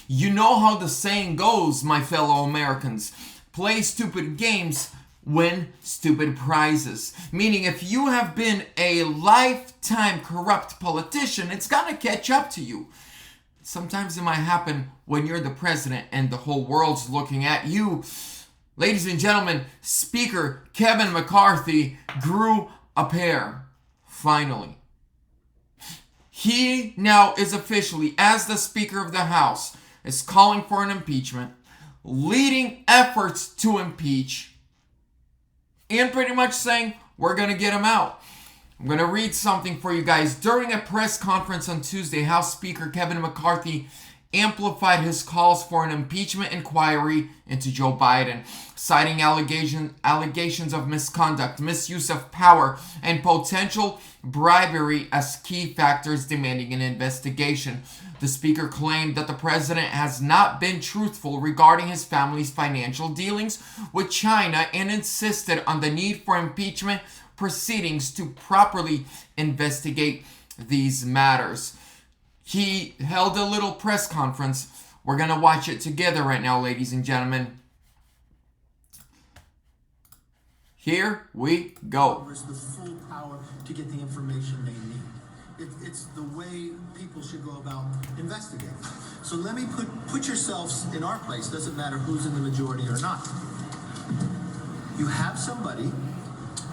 You know how the saying goes, my fellow Americans. Play stupid games, win stupid prizes. Meaning if you have been a lifetime corrupt politician, it's gonna catch up to you. Sometimes it might happen when you're the president and the whole world's looking at you. Ladies and gentlemen, Speaker Kevin McCarthy grew a pair. Finally. He now is officially, as the Speaker of the House, is calling for an impeachment, leading efforts to impeach, and pretty much saying, we're going to get him out. I'm going to read something for you guys. During a press conference on Tuesday, House Speaker Kevin McCarthy amplified his calls for an impeachment inquiry into Joe Biden, citing allegations of misconduct, misuse of power, and potential bribery as key factors demanding an investigation. The speaker claimed that the president has not been truthful regarding his family's financial dealings with China and insisted on the need for impeachment proceedings to properly investigate these matters. He held a little press conference. We're going to watch it together right now, ladies and gentlemen. Here we go. The full power to get the information they need. It's the way people should go about investigating. So let me put yourselves in our place. Doesn't matter who's in the majority or not. You have somebody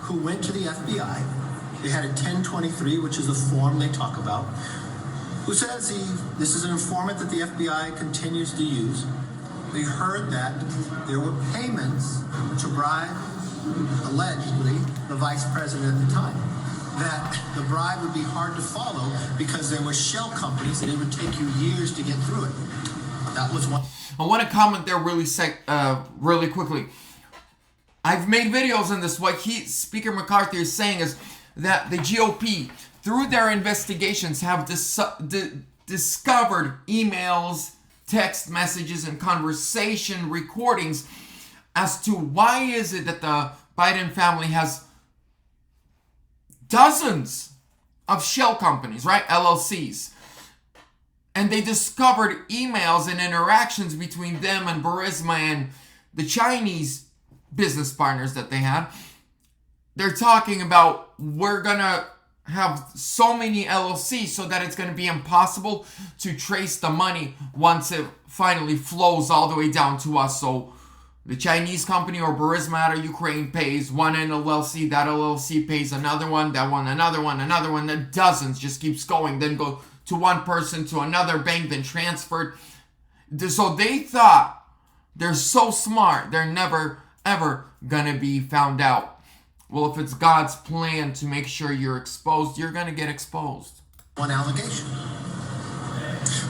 who went to the FBI. They had a 1023, which is a form they talk about, who says this is an informant that the FBI continues to use. We heard that there were payments to bribe, allegedly, the vice president at the time. That the bribe would be hard to follow because there were shell companies and it would take you years to get through it. That was one. I want to comment there really quickly. I've made videos on this. What Speaker McCarthy is saying is that the GOP, through their investigations, have discovered emails, text messages, and conversation recordings as to why is it that the Biden family has dozens of shell companies, right? LLCs. And they discovered emails and interactions between them and Burisma and the Chinese business partners that they had. They're talking about, we're going to have so many LLCs so that it's going to be impossible to trace the money once it finally flows all the way down to us. So the Chinese company or Burisma out of Ukraine pays one LLC, that LLC pays another one, that one, another one, another one, then dozens, just keeps going, then go to one person, to another bank, then transferred. So they thought they're so smart, they're never, ever gonna be found out. Well, if it's God's plan to make sure you're exposed, you're gonna get exposed. One allegation.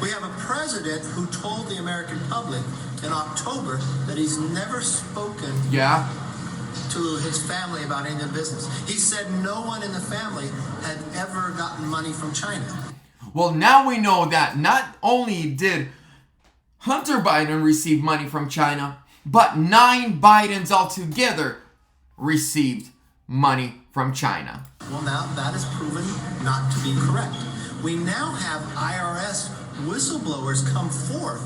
We have a president who told the American public in October that he's never spoken to his family about any of the business. He said no one in the family had ever gotten money from China. Well, now we know that not only did Hunter Biden receive money from China, but 9 Bidens altogether received money from China. Well, now that is proven not to be correct. We now have IRS whistleblowers come forth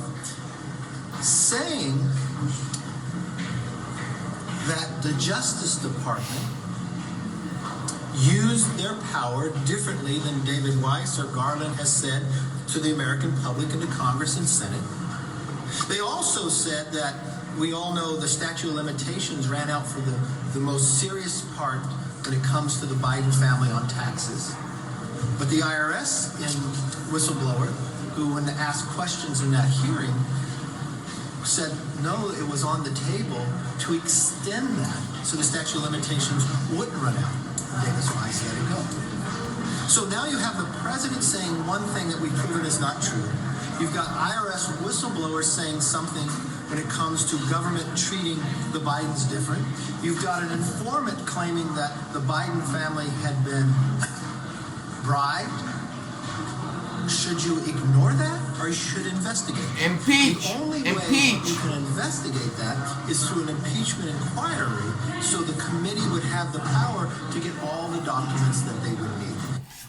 saying that the Justice Department used their power differently than David Weiss or Garland has said to the American public and to Congress and Senate. They also said that we all know the statute of limitations ran out for the most serious part when it comes to the Biden family on taxes. But the IRS whistleblower, who when asked questions in that hearing, said no, it was on the table to extend that so the statute of limitations wouldn't run out. Davis Weiss let it go. So now you have the president saying one thing that we've proven is not true. You've got IRS whistleblowers saying something when it comes to government treating the Bidens different. You've got an informant claiming that the Biden family had been bribed. Should you ignore that or you should investigate? Impeach! The only way you can investigate that is through an impeachment inquiry so the committee would have the power to get all the documents that they would need.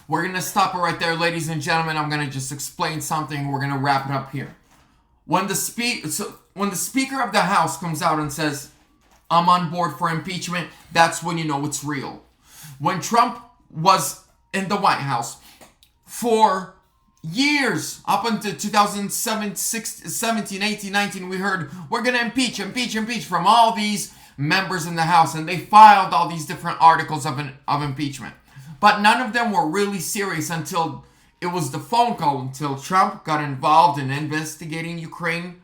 We're going to stop it right there, ladies and gentlemen. I'm going to just explain something. We're going to wrap it up here. when the Speaker of the House comes out and says, I'm on board for impeachment, that's when you know it's real. When Trump was in the White House for years, up until 2017, 18, 19, we heard, we're going to impeach from all these members in the House, and they filed all these different articles of impeachment. But none of them were really serious until it was the phone call, until Trump got involved in investigating Ukraine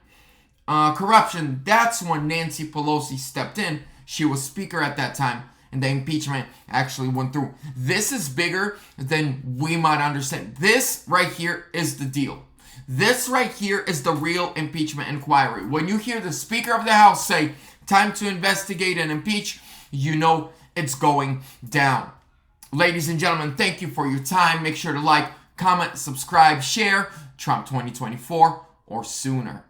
corruption. That's when Nancy Pelosi stepped in. She was Speaker at that time, and the impeachment actually went through. This is bigger than we might understand. This right here is the deal. This right here is the real impeachment inquiry. When you hear the Speaker of the House say, time to investigate and impeach, you know it's going down. Ladies and gentlemen, thank you for your time. Make sure to like, comment, subscribe, share. Trump 2024 or sooner.